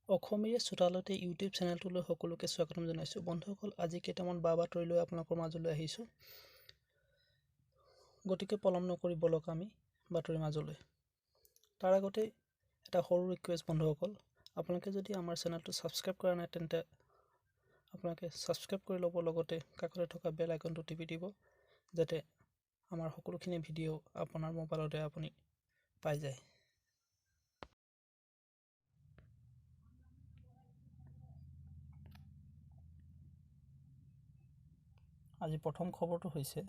অসমীয়া চোতালতে ইউটিউব চেনেলটোলৈ সকলোকে স্বাগতম জনাইছোঁ। বন্ধুসকল, আজি কেইটামান বাতৰি লৈ আপোনালোকৰ মাজলৈ আহিছোঁ। গতিকে পলম নকৰি বলক আমি বাতৰিৰ মাজলৈ। তাৰ আগতে এটা সৰু ৰিকুৱেষ্ট বন্ধুসকল, আপোনালোকে যদি আমাৰ চেনেলটো ছাবস্ক্ৰাইব কৰা নাই তেন্তে আপোনালোকে ছাবস্ক্ৰাইব কৰি ল'ব, লগতে কাষতে থকা বেল আইকনটো টিপি দিব, যাতে আমাৰ সকলোখিনি ভিডিঅ' আপোনাৰ মোবাইলতে আপুনি পাই যায়। আজি প্ৰথম খবৰটো হৈছে,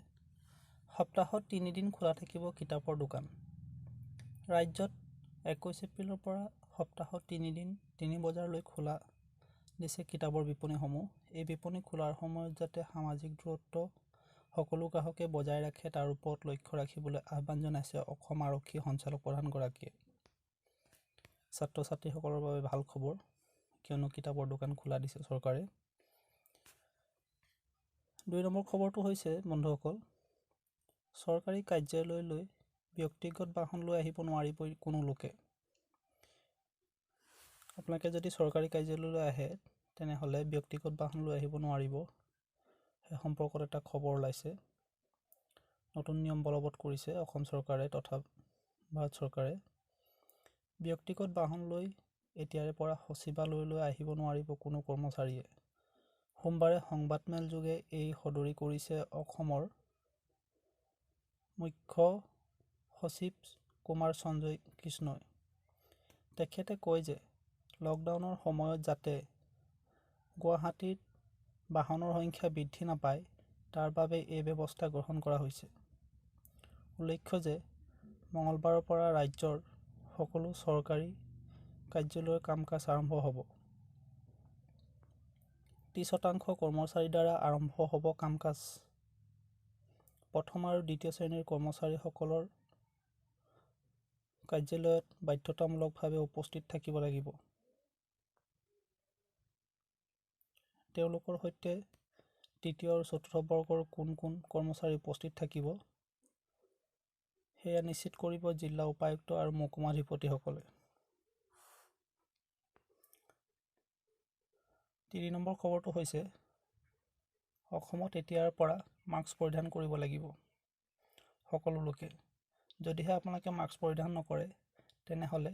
সপ্তাহত 3 দিন খোলা থাকিব কিতাপৰ দোকান। ৰাজ্যত 21 এপ্ৰিলৰ পৰা সপ্তাহত 3 দিন 3 বজালৈ খোলা দিছে কিতাপৰ বিপণীসমূহ। এই বিপণী খোলাৰ সময়ত যাতে সামাজিক দূৰত্ব সকলো গ্ৰাহকে বজাই ৰাখে তাৰ ওপৰত লক্ষ্য ৰাখিবলৈ আহ্বান জনাইছে অসম আৰক্ষী সঞ্চালক প্ৰধানগৰাকীয়ে। ছাত্ৰ ছাত্ৰীসকলৰ বাবে ভাল খবৰ, কিয়নো কিতাপৰ দোকান খোলা দিছে চৰকাৰে। 2 নম্বৰ খবৰটো হৈছে বন্ধুসকল, চৰকাৰী কাৰ্যালয়লৈ ব্যক্তিগত বাহন লৈ আহিব নোৱাৰিব কোনো লোকে। আপোনালোকে যদি চৰকাৰী কাৰ্যালয়লৈ আহে তেনেহ'লে ব্যক্তিগত বাহন লৈ আহিব নোৱাৰিব। সেই সম্পৰ্কত এটা খবৰ ওলাইছে। নতুন নিয়ম বলবৎ কৰিছে অসম চৰকাৰে তথা ভাৰত চৰকাৰে। ব্যক্তিগত বাহন লৈ এতিয়াৰে পৰা সচিবালয়লৈ আহিব নোৱাৰিব কোনো কৰ্মচাৰীয়ে। সোমবাৰে সংবাদমেল যোগে এই সদৰি কৰিছে অসমৰ মুখ্য সচিব কুমাৰ সঞ্জয় কৃষ্ণই। তেখেতে কয় যে লকডাউনৰ সময়ত যাতে গুৱাহাটীত বাহনৰ সংখ্যা বৃদ্ধি নাপায় তাৰ বাবে এই ব্যৱস্থা গ্ৰহণ কৰা হৈছে। উল্লেখ্য যে মঙলবাৰৰ পৰা ৰাজ্যৰ সকলো চৰকাৰী কাৰ্যালয়ৰ কাম কাজ আৰম্ভ হ'ব। 30% কৰ্মচাৰীৰ দ্বাৰা আৰম্ভ হ'ব কাম কাজ। প্ৰথম আৰু দ্বিতীয় শ্ৰেণীৰ কৰ্মচাৰীসকলৰ কাৰ্যালয়ত বাধ্যতামূলকভাৱে উপস্থিত থাকিব লাগিব। তেওঁলোকৰ সৈতে তৃতীয় আৰু চতুৰ্থ বৰ্গৰ কোন কৰ্মচাৰী উপস্থিত থাকিব সেয়া নিশ্চিত কৰিব জিলা উপায়ুক্ত আৰু মহকুমাধিপতিসকলে। 3 নম্বৰ খবৰটো হৈছে, অসমত এতিয়াৰ পৰা মাস্ক পৰিধান কৰিব লাগিব সকলো লোকে। যদিহে আপোনালোকে মাস্ক পৰিধান নকৰে তেনেহ'লে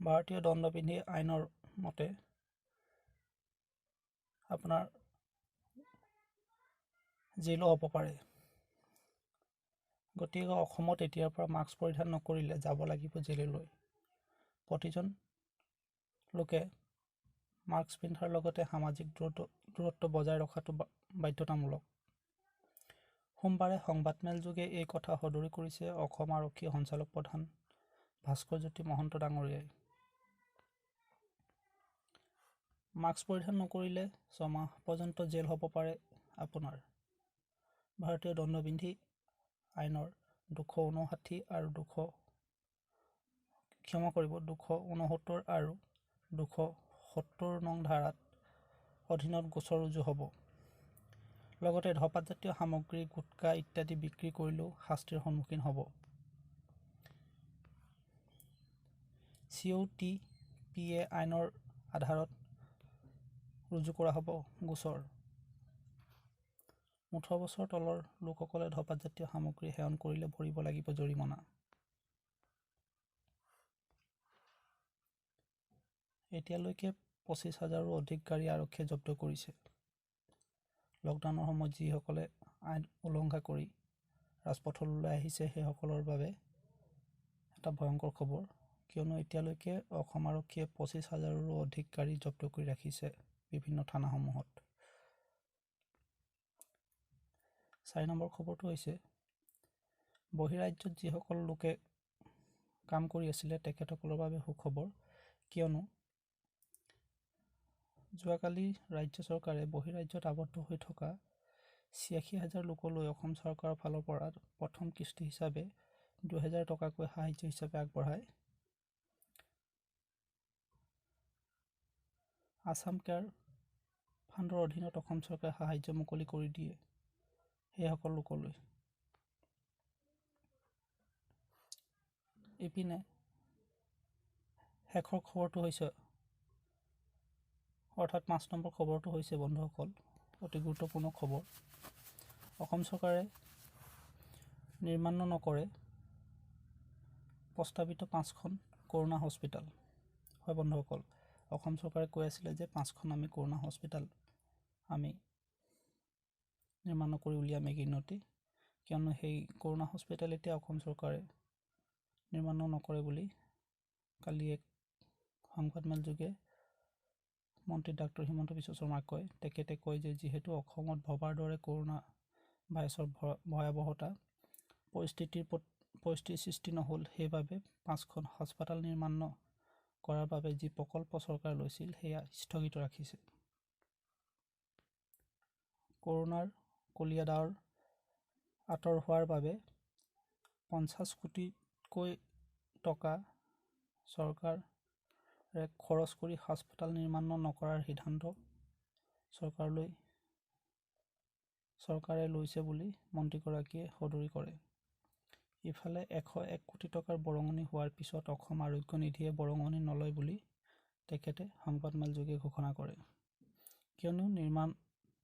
ভাৰতীয় দণ্ডবিধি আইনৰ মতে আপোনাৰ জেলো হ'ব পাৰে। গতিকে অসমত এতিয়াৰ পৰা মাস্ক পৰিধান নকৰিলে যাব লাগিব জেললৈ। প্ৰতিজন লোকে মাস্ক পিন্ধাৰ লগতে সামাজিক দূৰত্ব বজাই ৰখাটো বাধ্যতামূলক। সোমবাৰে সংবাদমেল যোগে এই কথা সদৰি কৰিছে অসম আৰক্ষী সঞ্চালক প্ৰধান ভাস্কৰজ্যোতি মহন্ত ডাঙৰীয়াই। মাস্ক পৰিধান নকৰিলে 6 মাহ পৰ্যন্ত জেল হ'ব পাৰে আপোনাৰ। ভাৰতীয় দণ্ডবিধি আইনৰ 259 আৰু 269 আৰু 270 নং ধাৰাত অধীনত গোচৰ ৰুজু হ'ব। লগতে ধঁপাতজাতীয় সামগ্ৰী, গুটখা ইত্যাদি বিক্ৰী কৰিলেও শাস্তিৰ সন্মুখীন হ'ব। COTPA আইনৰ আধাৰত ৰুজু কৰা হ'ব গোচৰ। 18 বছৰ তলৰ লোকসকলে ধঁপাতজাতীয় সামগ্ৰী সেৱন কৰিলে ভৰিব লাগিব জৰিমনা। এতিয়ালৈকে 25,000ৰো অধিক গাড়ী আৰক্ষীয়ে জব্দ কৰিছে। লকডাউনৰ সময়ত যিসকলে আইন উলংঘা কৰি ৰাজপথলৈ আহিছে সেইসকলৰ বাবে এটা ভয়ংকৰ খবৰ, কিয়নো এতিয়ালৈকে অসম আৰক্ষীয়ে 25,000ৰো অধিক গাড়ী জব্দ কৰি ৰাখিছে বিভিন্ন থানাসমূহত। 4 নম্বৰ খবৰটো হৈছে, বহিৰাজ্যত যিসকল লোকে কাম কৰি আছিলে তেখেতসকলৰ বাবে সুখবৰ, কিয়নো যোৱাকালি ৰাজ্য চৰকাৰে বহিৰাজ্যত আবদ্ধ হৈ থকা 86,000 লোকলৈ অসম চৰকাৰৰ ফালৰ পৰা প্ৰথম কিস্তি হিচাপে 2,000 টকাকৈ সাহায্য হিচাপে আগবঢ়ায়। আছাম কেয়াৰ ফাণ্ডৰ অধীনত অসম চৰকাৰে সাহায্য মুকলি কৰি দিয়ে সেইসকল লোকলৈ। ইপিনে শেষৰ খবৰটো হৈছে অৰ্থাৎ 5 নম্বৰ খবৰটো হৈছে বন্ধুসকল অতি গুৰুত্বপূৰ্ণ খবৰ। অসম চৰকাৰে নিৰ্মাণ নকৰে প্ৰস্তাৱিত 5খন কৰোণা হস্পিটাল। হয় বন্ধুসকল, অসম চৰকাৰে কৈ আছিলে যে 5খন আমি কৰোণা হস্পিটাল আমি নিৰ্মাণ কৰি উলিয়াম এইকেইদিনতে, কিয়নো সেই কৰোণা হস্পিটাল এতিয়া অসম চৰকাৰে নিৰ্মাণ নকৰে বুলি কালি এক সংবাদমেল যোগে মন্ত্ৰী ডাক্তৰ হিমন্ত বিশ্ব শৰ্মাই কয়। তেখেতে কয় যে যিহেতু অসমত ভবাৰ দৰে কৰোণা ভাইৰাছৰ ভয়াৱহতা পৰিস্থিতিৰ সৃষ্টি নহ'ল, সেইবাবে 5খন হাস্পতাল নিৰ্মাণ কৰাৰ বাবে যি প্ৰকল্প চৰকাৰে লৈছিল সেয়া স্থগিত ৰাখিছে। কৰোণাৰ কলীয়া ডাৱৰ আঁতৰ হোৱাৰ বাবে 50 কোটিতকৈ টকা চৰকাৰে খৰচ কৰি হাস্পতাল নিৰ্মাণ নকৰাৰ সিদ্ধান্ত চৰকাৰে লৈছে বুলি মন্ত্ৰীগৰাকীয়ে সদৰি কৰে। ইফালে 101 কোটি টকাৰ বৰঙণি হোৱাৰ পিছত অসম আৰোগ্য নিধিয়ে বৰঙণি নলয় বুলি তেখেতে সংবাদমেল যোগে ঘোষণা কৰে, কিয়নো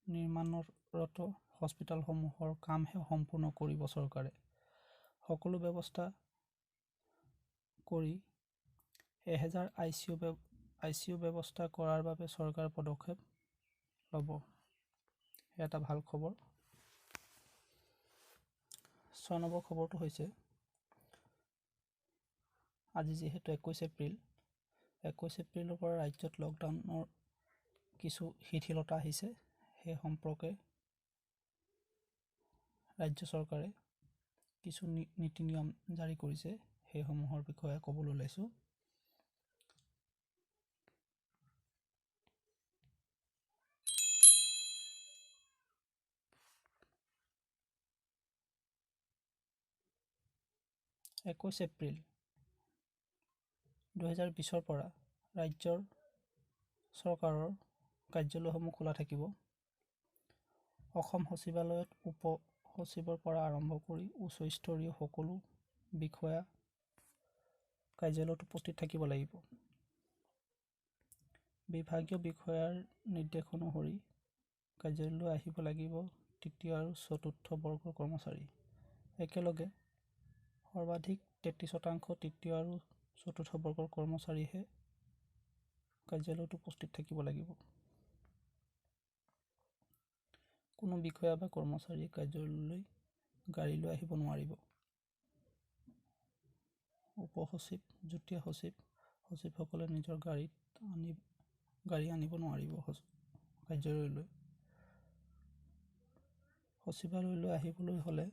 নিৰ্মাণৰত হস্পিটালসমূহৰ কামহে সম্পূৰ্ণ কৰিব চৰকাৰে। সকলো ব্যৱস্থা কৰি 1000 ICU ব্যৱস্থা কৰাৰ বাবে চৰকাৰে পদক্ষেপ ল'ব। এটা ভাল খবৰ। 6 নম্বৰ খবৰটো হৈছে আজি যিহেতু 21 এপ্ৰিলৰ পৰা ৰাজ্যত লকডাউনৰ কিছু শিথিলতা আহিছে, সেই সম্পৰ্কে ৰাজ্য চৰকাৰে কিছু নীতি নিয়ম জাৰি কৰিছে, সেইসমূহৰ বিষয়ে ক'বলৈ ওলাইছোঁ। এপ্ৰিল 2020 পৰা ৰাজ্যৰ চৰকাৰৰ কাৰ্যালয়সমূহ খোলা থাকিব। অসম সচিবালয়ত উপ সচিবৰ পৰা আৰম্ভ কৰি উচ্চ স্তৰীয় সকলো বিষয়া কাৰ্যালয়ত উপস্থিত থাকিব লাগিব। বিভাগীয় বিষয়াৰ নিৰ্দেশ অনুসৰি কাৰ্যালয়লৈ আহিব লাগিব তৃতীয় আৰু চতুৰ্থ বৰ্গৰ কৰ্মচাৰী। একেলগে সৰ্বাধিক 33% তৃতীয় আৰু চতুৰ্থ বৰ্গৰ কৰ্মচাৰীহে কাৰ্যালয়ত উপস্থিত থাকিব লাগিব। কোনো বিষয়া বা কৰ্মচাৰীয়ে কাৰ্যালয়লৈ গাড়ী লৈ আহিব নোৱাৰিব। উপসচিব, যুটীয়া সচিবসকলে নিজৰ গাড়ী আনিব নোৱাৰিব কাৰ্যালয়লৈ। সচিবালয়লৈ আহিবলৈ হ'লে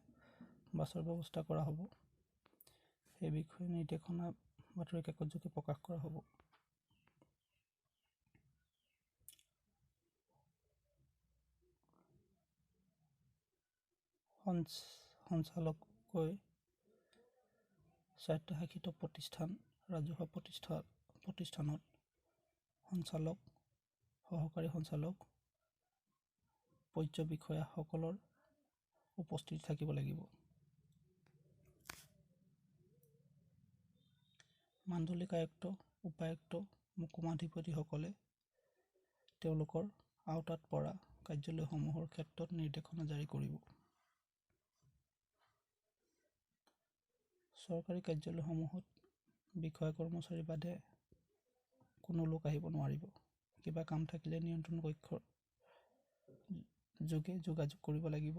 বাছৰ ব্যৱস্থা কৰা হ'ব। সেই বিষয়ে নিৰ্দেশনা বাতৰি কাকতযোগে প্ৰকাশ কৰা হ'ব। সঞ্চালকৈ স্বায়ত্তশাসিত প্ৰতিষ্ঠান, ৰাজহুৱা প্ৰতিষ্ঠানত সঞ্চালক, সহকাৰী সঞ্চালক, পৰ্যবেক্ষকসকলৰ উপস্থিতি থাকিব লাগিব। মাণ্ডলিক আয়ুক্ত, উপায়ুক্ত, মহকুমাধিপতিসকলে তেওঁলোকৰ আওতাত পৰা কাৰ্যালয়সমূহৰ ক্ষেত্ৰত নিৰ্দেশনা জাৰি কৰিব। চৰকাৰী কাৰ্যালয়সমূহত বিষয়া কৰ্মচাৰীৰ বাদে কোনো লোক আহিব নোৱাৰিব। কিবা কাম থাকিলে নিয়ন্ত্ৰণ কক্ষৰ যোগে যোগাযোগ কৰিব লাগিব।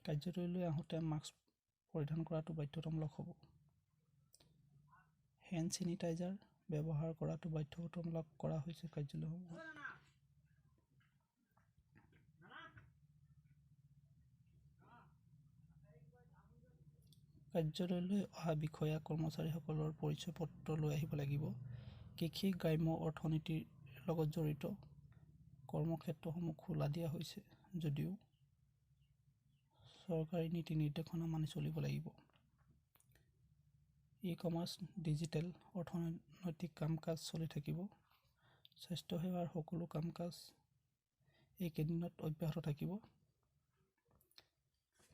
কাৰ্যালয়লৈ আহোঁতে মাস্ক পৰিধান কৰাটো বাধ্যতামূলক হ'ব। হেণ্ড ছেনিটাইজাৰ ব্যৱহাৰ কৰাটো বাধ্যতামূলক কৰা হৈছে কাৰ্যালয়সমূহত। কাৰ্যালয়লৈ অহা বিষয়া কৰ্মচাৰীসকলৰ পৰিচয় পত্ৰ লৈ আহিব লাগিব। কৃষি, গ্ৰাম্য অৰ্থনীতিৰ লগত জড়িত কৰ্মক্ষেত্ৰসমূহ খোলা দিয়া হৈছে যদিও চৰকাৰী নীতি নিৰ্দেশনা মানি চলিব লাগিব। ই-কমাৰ্চ, ডিজিটেল অৰ্থনৈতিক কাম-কাজ চলি থাকিব। স্বাস্থ্যসেৱাৰ সকলো কাম-কাজ এইকেইদিনত অব্যাহত থাকিব।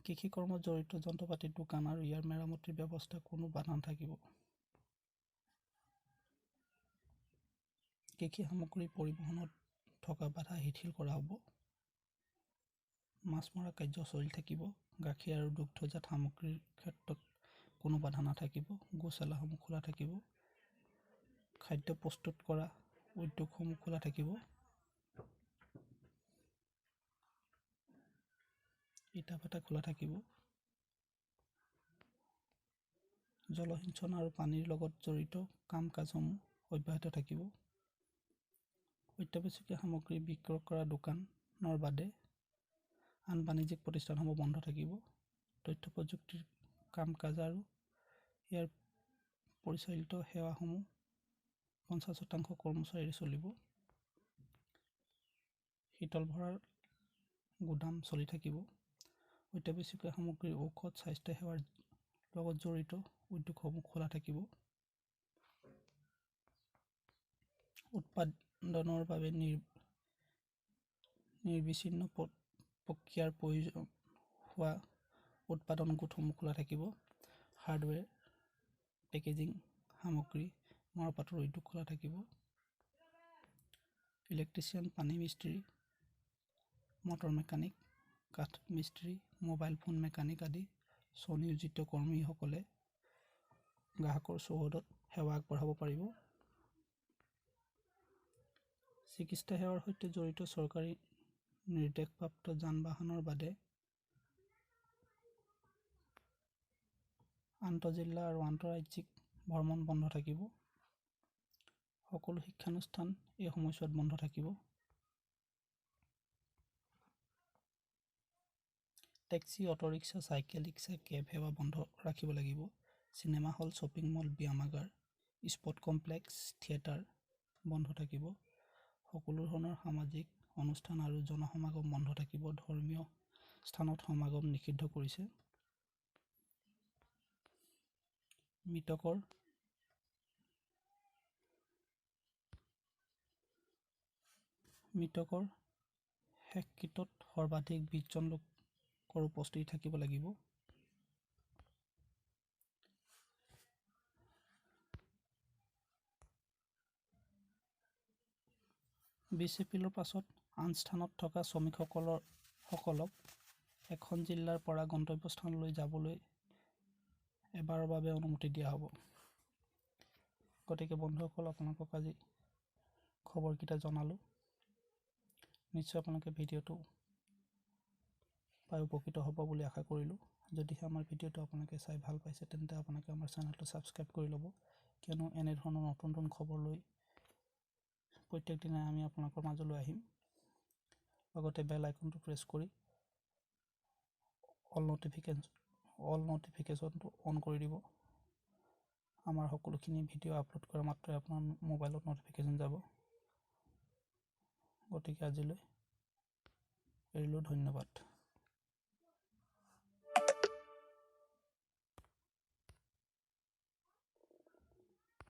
কৃষি কৰ্মত জড়িত যন্ত্ৰপাতিৰ দোকান আৰু ইয়াৰ মেৰামতিৰ ব্যৱস্থাত কোনো বাধা নাথাকিব। কৃষি সামগ্ৰী পৰিবহণত থকা বাধা শিথিল কৰা হ'ব। মাছ মৰা কাৰ্য চলি থাকিব। গাখীৰ আৰু দুগ্ধজাত সামগ্ৰীৰ ক্ষেত্ৰত কোনো বাধা নাথাকিব। গোশালাসমূহ খোলা থাকিব। খাদ্য প্ৰস্তুত কৰা উদ্যোগসমূহ খোলা থাকিব। ইটা ভাটা খোলা থাকিব। জলসিঞ্চন আৰু পানীৰ লগত জড়িত কাম কাজসমূহ অব্যাহত থাকিব। অত্যাৱশ্যকীয় সামগ্ৰী বিক্ৰয় কৰা দোকানৰ বাদে আন বাণিজ্যিক প্ৰতিষ্ঠানসমূহ বন্ধ থাকিব। তথ্য প্ৰযুক্তিৰ কাম কাজ আৰু ইয়াৰ পৰিচালিত সেৱাসমূহ 50% কৰ্মচাৰীৰে চলিব। শীতল ভঁৰাল গুদাম চলি থাকিব। অত্যাৱশ্যকীয় সামগ্ৰী ঔষধ স্বাস্থ্য সেৱাৰ লগত জড়িত উদ্যোগসমূহ খোলা থাকিব। উৎপাদনৰ বাবে নিৰ্বিচ্ছিন্ন প্ৰক্ৰিয়াৰ প্ৰয়োজন হোৱা উৎপাদন গোটসমূহ খোলা থাকিব। হাৰ্ডৱেৰ পেকেজিং সামগ্ৰী মৰাপাটৰ উদ্যোগ খোলা থাকিব। ইলেক্ট্ৰিচিয়ান পানী মিস্ত্ৰী মটৰ মেকানিক কাঠ মিস্ত্ৰী মোবাইল ফোন মেকানিক আদি স্বনিয়োজিত কৰ্মীসকলে গ্ৰাহকৰ চৌহদত সেৱা আগবঢ়াব পাৰিব। চিকিৎসা সেৱাৰ সৈতে জড়িত চৰকাৰী নিৰ্দেশপ্ৰাপ্ত যান বাহনৰ বাদে আন্তঃজিলা আৰু আন্তঃৰাজ্যিক ভ্ৰমণ বন্ধ থাকিব। সকলো শিক্ষানুষ্ঠান এই সময়ছোৱাত বন্ধ থাকিব। Taxi, auto rickshaw, cycle rickshaw, cab সেৱা বন্ধ ৰাখিব লাগিব। চিনেমা হল, শ্বপিং মল, ব্যায়ামাগাৰ, স্পৰ্ট কমপ্লেক্স, থিয়েটাৰ বন্ধ থাকিব। সকলো ধৰণৰ সামাজিক অনুষ্ঠান আৰু জনসমাগম বন্ধ থাকিব। ধৰ্মীয় স্থানত সমাগম নিষিদ্ধ কৰিছে। মৃতকৰ শেষকৃত্যত সৰ্বাধিক 20 জন লোকৰ উপস্থিতি থাকিব লাগিব। 20 এপ্ৰিলৰ পাছত আন স্থানত থকা শ্ৰমিকসকলক এখন জিলাৰ পৰা গন্তব্যস্থানলৈ যাবলৈ এবাৰৰ বাবে অনুমতি দিয়া হ'ব। গতিকে বন্ধুসকল, আপোনালোকক আজি খবৰকেইটা জনালোঁ। নিশ্চয় আপোনালোকে ভিডিঅ'টো পাই উপকৃত হ'ব বুলি আশা কৰিলোঁ। যদিহে আমাৰ ভিডিঅ'টো আপোনালোকে চাই ভাল পাইছে তেন্তে আপোনালোকে আমাৰ চেনেলটো ছাবস্ক্ৰাইব কৰি ল'ব, কিয়নো এনেধৰণৰ নতুন নতুন খবৰ লৈ প্ৰত্যেক দিনাই আমি আপোনালোকৰ মাজলৈ আহিম। লগতে বেল আইকনটো প্ৰেছ কৰি অল নটিফিকেশ্যনটো অন কৰি দিব। আমাৰ সকলোখিনি ভিডিঅ' আপলোড কৰা মাত্ৰই আপোনাৰ মোবাইলত নটিফিকেশ্যন যাব। গতিকে আজিলৈ এৰিলোঁ, ধন্যবাদ।